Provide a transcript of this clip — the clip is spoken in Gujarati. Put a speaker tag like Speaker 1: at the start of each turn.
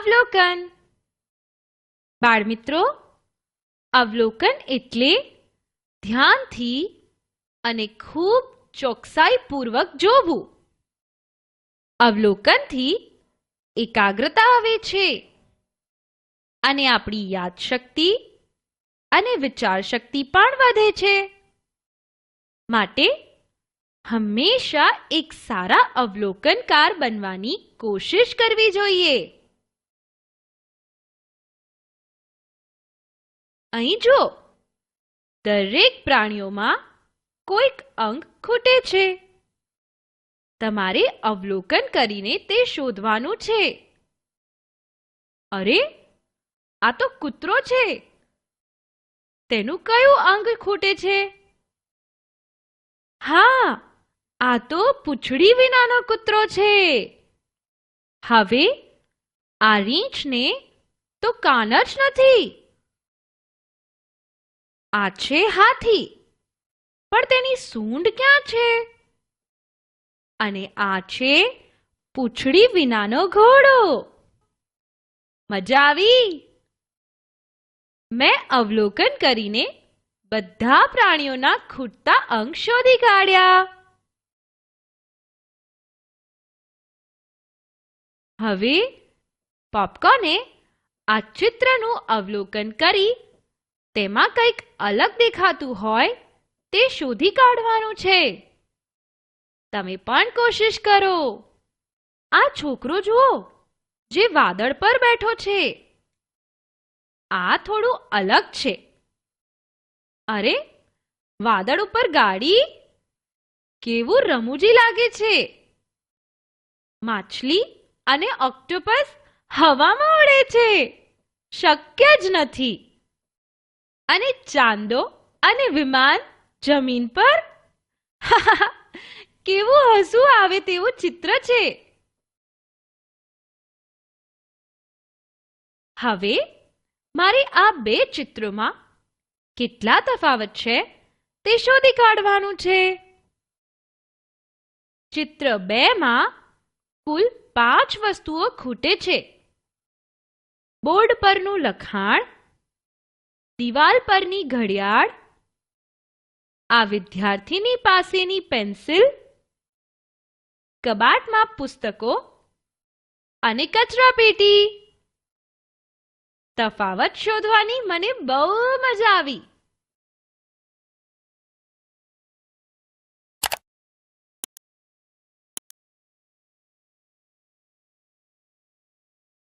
Speaker 1: અવલોકન. બાળમિત્રો, અવલોકન એટલે ધ્યાનથી અને ખૂબ ચોકસાઈપૂર્વક જોવું. અવલોકનથી એકાગ્રતા આવે છે અને આપણી યાદશક્તિ અને વિચારશક્તિ પણ વધે છે. માટે હંમેશા એક સારા અવલોકનકાર બનવાની કોશિશ કરવી જોઈએ. અહીં જો, દરેક પ્રાણીઓમાં કોઈક અંગ ખૂટે છે. તમારે અવલોકન કરીને તે શોધવાનું છે. અરે, આ તો કૂતરો છે. તેનું કયું અંગ ખૂટે છે? હા, આ તો પૂંછડી વિનાનો કૂતરો છે. હવે આ રીંછને તો કાન જ નથી. આ છે હાથી, પણ તેની સૂંઢ ક્યાં છે? અને આ છે પૂંછડી વિનાનો ઘોડો. મજા આવી? મેં અવલોકન કરીને બધા પ્રાણીઓના ખૂટતા અંગ શોધી કાઢ્યા. હવે પોપકોર્ને આ ચિત્રનું અવલોકન કરી તેમાં કંઈક અલગ દેખાતું હોય તે શોધી કાઢવાનું છે. તમે પણ કોશિશ કરો. આ છોકરો જુઓ, જે વાદળ પર બેઠો છે. આ થોડું અલગ છે. અરે, વાદળ ઉપર ગાડી! કેવું રમૂજી લાગે છે. માછલી અને ઓક્ટોપસ હવામાં ઉડે છે. શક્ય જ નથી. અને ચાંદો અને વિમાન જમીન પર. કેવું હસવું આવે તેવું ચિત્ર છે. હવે મારે આ બે ચિત્રોમાં કેટલા તફાવત છે તે શોધી કાઢવાનું છે. ચિત્ર 2 માં કુલ 5 વસ્તુઓ ખૂટે છે. બોર્ડ પરનું લખાણ, દિવાલ પરની ઘડિયાળ, આ વિદ્યાર્થીની પાસેની પેન્સિલ, કબાટમાં પુસ્તકો અને કચરાપેટી. તફાવત શોધવાની મને બહુ મજા આવી.